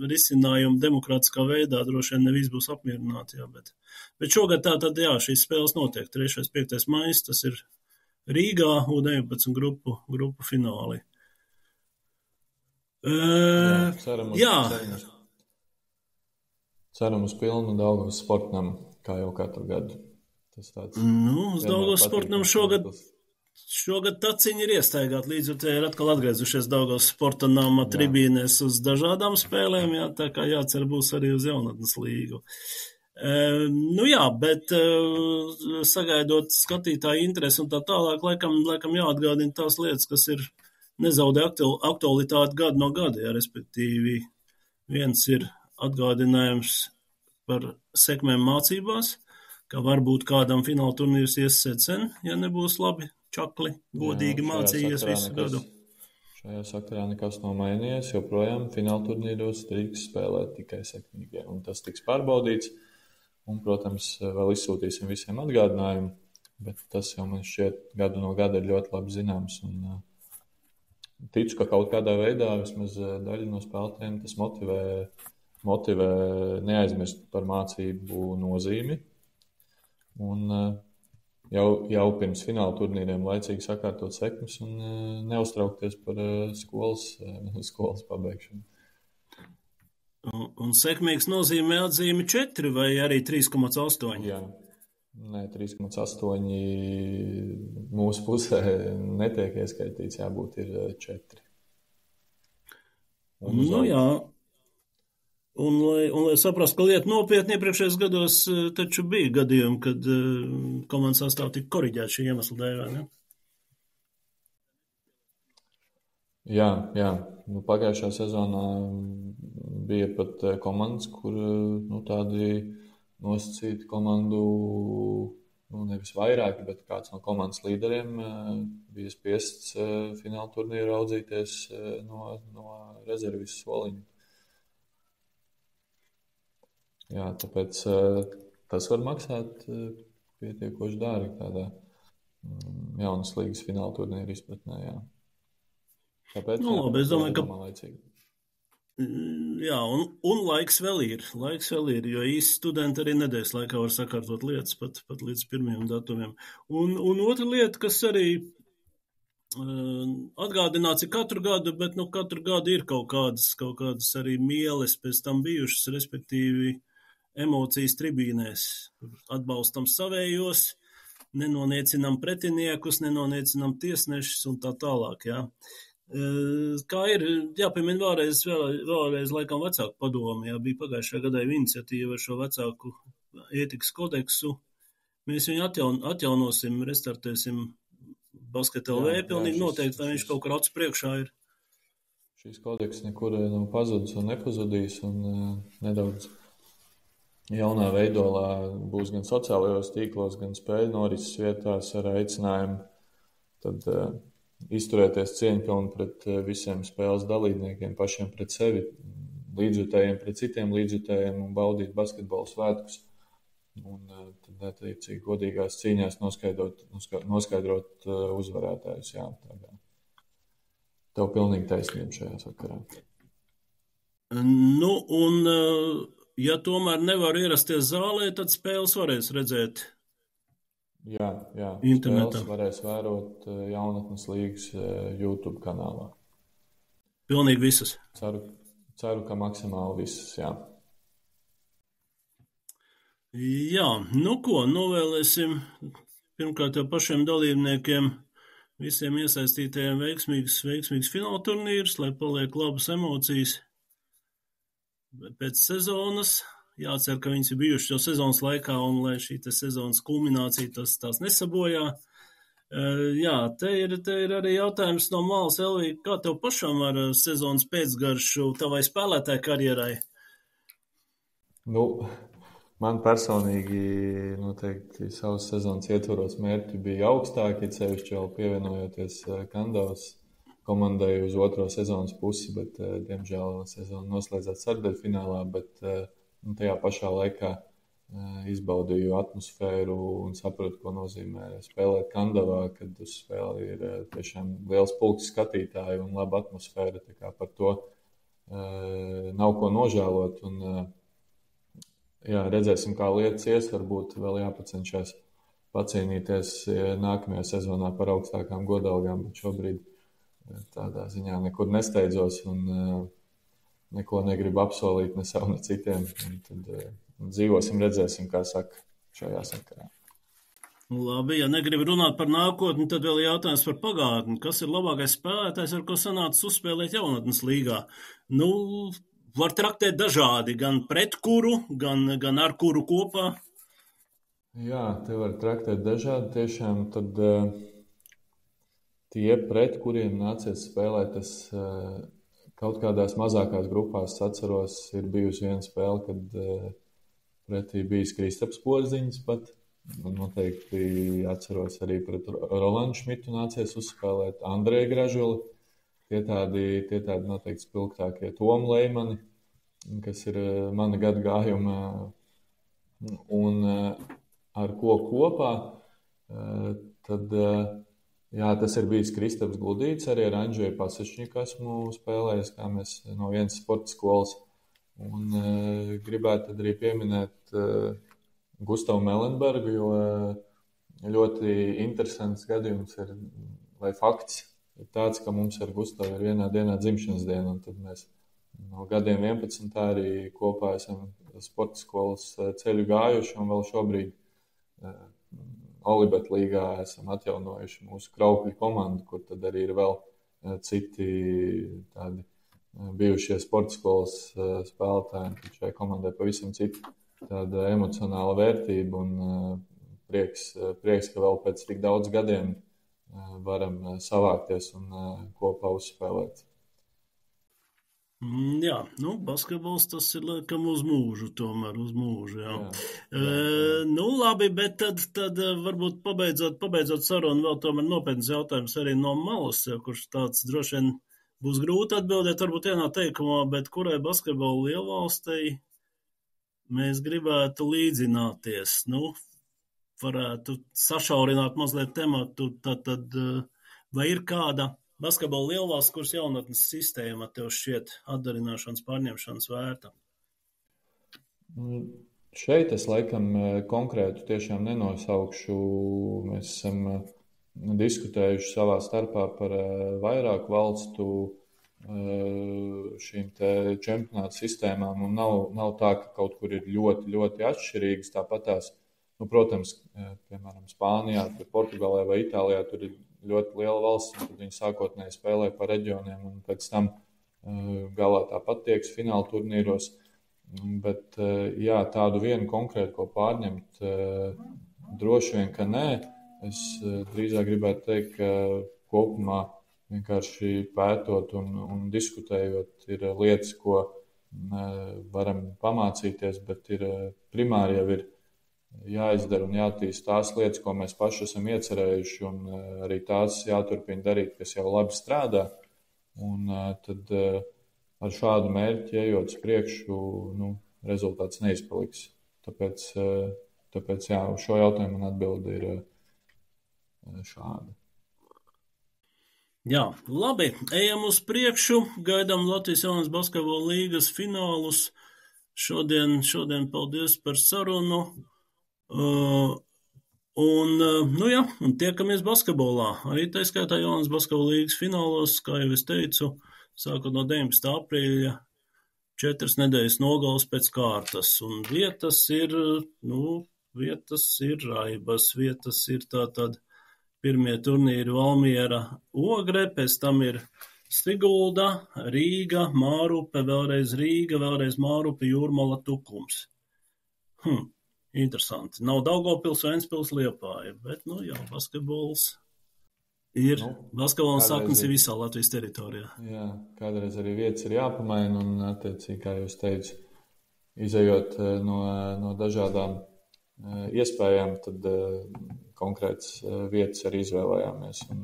risinājumu demokrātiskā veidā, droši vien nevis būs apmierināti, jā, bet šogad tātad, jā, šīs spēles notiek 3. 5. maijs, tas ir Rīgā U19 grupu fināli. Ceram uz pilnu Daugavas sportnamu, kā jau katru gadu. Tas tāds. Uz Daugavas sportnamu šogad taciņi ir iestaigāti, līdz ar to ir atkal atgriezušies Daugavas sporta nama tribīnēs uz dažādām spēlēm, jā, tā kā jācer būs arī uz jaunatnes līgu. Bet sagaidot skatītāju interesi un tā tālāk, laikam jāatgādina tās lietas, kas ir nezaudē aktualitāti gadu no gada, jā, respektīvi viens ir atgādinājums par sekmēm mācībās, ka varbūt kādam fināla turnīrs ies secen, ja nebūs labi čakli, godīgi mācījies visu gadu. Šajā sakarā nekas nav mainījies, joprojām fināla turnīros drīkst spēlēt tikai sekmīgie, un tas tiks pārbaudīts. Un, protams, vēl izsūtīsim visiem atgādinājumu, bet tas jau man šķiet gadu no gada ir ļoti labi zināms. Un ticu, ka kaut kādā veidā vismaz daļa no spēlētājiem tas motivē neaizmirst par mācību nozīmi. Un jau pirms fināla turnīriem laicīgi sakārtot sekmes un neuztraukties par skolas pabeigšanu. Un sekmīgs nozīmē atzīme 4 vai arī 3,8? Jā, Nē, 3,8 mūsu pusē netiek ieskaitīts, jābūt ir 4. Nu jā, un lai saprastu, ka lieta nopietni iepriekšējos gados taču bija gadījumi, kad komandas sastāv tika koriģēts šī iemesla dēļ, vai ne? Jā. Nu, pagājušā sezonā bija pat komandas, kur tādi nosacīti komandu, nevis vairāki, bet kāds no komandas līderiem bija spiests fināla turnīru raudzīties no rezervis soliņa. Jā, tāpēc tas var maksāt pietiekoši dārgi tādā jaunas līgas fināla turnīra izpratnē, jā. Tāpēc, labi, es domāju, ka laicīgi. Jā, un laiks vēl ir, jo īsti studenti arī nedēļas laikā var sakārtot lietas pat līdz pirmiem datumiem. Un otra lieta, kas arī atgādināts ir katru gadu, bet katru gadu ir kaut kādas arī mieles pēc tam bijušas, respektīvi emocijas tribīnēs. Atbalstam savējos, nenoniecinam pretiniekus, nenoniecinam tiesnešus un tā tālāk, jā. Kā ir, jāpiemina vēlreiz laikam vecāku padomi, jā, bija pagājušajā gadā iniciatīva ar šo vecāku ētikas kodeksu. Mēs viņu atjaunosim, restartēsim Basket LV, pilnīgi noteikti, vai viņš kaut kur acu priekšā ir. Šīs kodeks nekur nav pazudis un nepazudīs, un nedaudz jaunā veidolā būs gan sociālajos tīklos, gan spēļu norises vietās ar aicinājumu tad izturēties cieņpilni pret visiem spēles dalībniekiem, pašiem pret sevi, līdzjutējiem pret citiem līdzjutējiem un baudīt basketbola svētkus. Un tad attiecīgi godīgās cīņās noskaidrot uzvarētājus. Jā, tādā. Tev pilnīgi taisnība šajā sakarā. Nu, un ja tomēr nevar ierasties zālē, tad spēles varēs redzēt. Jā, internetā. Spēles varēs vērot Jaunatnes līgas YouTube kanālā. Pilnīgi visas. Ceru, ka maksimāli visas, jā. Jā, ko, novēlēsim pirmkārt jau pašiem dalībniekiem, visiem iesaistītajiem veiksmīgs fināla turnīrs, lai paliek labas emocijas pēc sezonas. Jācer, ka viņas ir bijušas jau sezonas laikā un lai šī sezonas kulminācija tās nesabojā. Jā, te ir arī jautājums no malas, Elvija, kā tev pašam ar sezonas pēcgaršu tavai spēlētāju karjerai? Man personīgi noteikti savas sezonas ietvaros mērķi bija augstāki, sevišķi vēl pievienojoties Kandavas komandai uz otro sezonas pusi, bet diemžēl sezona noslēdzās ceturtdaļfinālā, bet tajā pašā laikā izbaudīju atmosfēru un sapratu, ko nozīmē spēlēt Kandavā, kad uz spēli ir tiešām liels pulks skatītāju un laba atmosfēra. Tā kā par to nav ko nožēlot. Un, jā, redzēsim, kā lietas ies. Varbūt vēl jāpacenšas pacīnīties nākamajā sezonā par augstākām godalgām, bet šobrīd tādā ziņā nekur nesteidzos un neko negribu apsolīt ne sev, ne citiem. Un tad dzīvosim, redzēsim, kā saka šajā sakarā. Labi, ja negribu runāt par nākotni, tad vēl jautājums par pagātni. Kas ir labākais spēlētājs, ar ko sanācis uzspēlēt Jaunatnes līgā? Var traktēt dažādi, gan pret kuru, gan ar kuru kopā. Jā, te var traktēt dažādi. Tiešām tad tie, pret kuriem nācies spēlēt, tas kaut kādās mazākās grupās atceros, ir bijusi viena spēle, kad pretī bijis Kristaps Porziņš pat. Noteikti atceros arī pret Rolandu Šmitu nācies uzspēlēt Andreju Gražuli. Tie tādi noteikti spilgtākie Tomu Leimani, kas ir mana gadu gājuma. Un ar ko kopā, tad jā, tas ir bijis Kristaps Gludīts, arī ar Andžeju Pasečņiku esmu spēlējis, kā mēs no vienas sporta skolas. Un gribētu arī pieminēt Gustavu Melenbergu, jo ļoti interesants gadījums ir, vai fakts ir tāds, ka mums ar Gustavu ir vienā dienā dzimšanas diena, un tad mēs no gadiem 11 arī kopā esam sporta skolas ceļu gājuši, un vēl šobrīd Olibet līgā esam atjaunojuši mūsu Kraukļu komandu, kur tad arī ir vēl citi tādi bijušie sporta skolas spēlētāji. Tad šai komandai pavisam cita tāda emocionāla vērtība un prieks, ka vēl pēc tik daudz gadiem varam savākties un kopā uzspēlēt. Jā, basketbols tas ir laikam uz mūžu, tomēr uz mūžu, jā. Labi, bet tad varbūt pabeidzot sarunu vēl tomēr nopietns jautājums arī no malas, kurš tāds droši vien būs grūti atbildēt, varbūt vienā teikumā, bet kurai basketbola lielvalstei mēs gribētu līdzināties? Varētu sašaurināt mazliet tematu, tad vai ir kāda basketbola lielvalsts, kuras jaunatnes sistēma tev šķiet atdarināšanas, pārņemšanas vērta? Šeit es laikam konkrētu tiešām nenosaukšu. Mēs esam diskutējuši savā starpā par vairāku valstu šīm te čempionātu sistēmām, un nav tā, ka kaut kur ir ļoti, ļoti atšķirīgas. Tāpatās, protams, piemēram, Spānijā, Portugālē vai Itālijā tur ir ļoti liela valsts, un tad viņi sākotnēji spēlē pa reģioniem, un pēc tam galā tāpat tieks fināla turnīros. Bet, jā, tādu vienu konkrētu, ko pārņemt, droši vien, ka nē. Es drīzāk gribētu teikt, ka kopumā vienkārši pētot un diskutējot ir lietas, ko varam pamācīties, bet primāri jau ir jāizdara un jātīst tās lietas, ko mēs paši esam iecerējuši, un arī tās jāturpina darīt, kas jau labi strādā. Un tad ar šādu mērķi ejot uz priekšu, rezultāts neizpaliks. Tāpēc jā, uz šo jautājumu man atbilde ir šāda. Jā, labi, ejam uz priekšu, gaidām Latvijas jaunās basketbola līgas finālus. Šodien paldies par sarunu. Un tiekamies basketbolā. Arī tā skaitā jaunas basketbola līgas finālos, kā jau es teicu, sākot no 19. aprīļa 4 nedēļas nogales pēc kārtas. Un vietas ir raibas, vietas ir tātad pirmie turnīri Valmiera, Ogre, pēc tam ir Sigulda, Rīga, Mārupe, vēlreiz Rīga, vēlreiz Mārupe, Jūrmala, Tukums. Interesanti. Nav Daugavpils, Ventspils, Liepāja, bet, basketbols ir, basketbola saknes ir visā Latvijas teritorijā. Jā, kādreiz arī vietas ir jāpamaina, un, attiecīgi, kā jūs teicu, izejot no dažādām iespējām, tad konkrētas vietas arī izvēlējāmies. Un,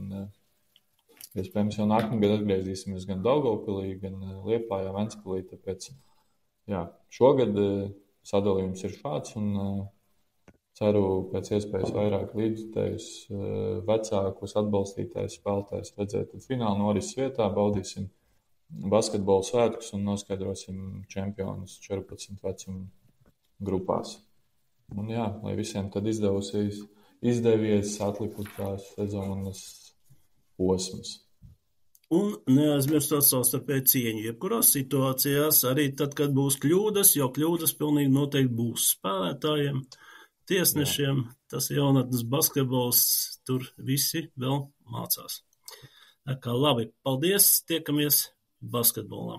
iespējams, jau nākamgad atgriezīsimies gan Daugavpilī, gan Liepājā, Ventspilī, tāpēc, jā, šogad sadalījums ir šāds, un ceru pēc iespējas vairāk līdzjutējus, vecākus, atbalstītājus, spēlētājus redzēt fināla norises vietā, baudīsim basketbola svētkus un noskaidrosim čempionus 14 vecuma grupās. Un jā, lai visiem tad izdevies atlikušās sezonas posms. Un neaizmirstot savstarpēju cieņu jebkurās situācijās, arī tad, kad būs kļūdas, jo kļūdas pilnīgi noteikti būs spēlētājiem, tiesnešiem, tas jaunatnes basketbols, tur visi vēl mācās. Tā kā labi, paldies, tiekamies basketbolā.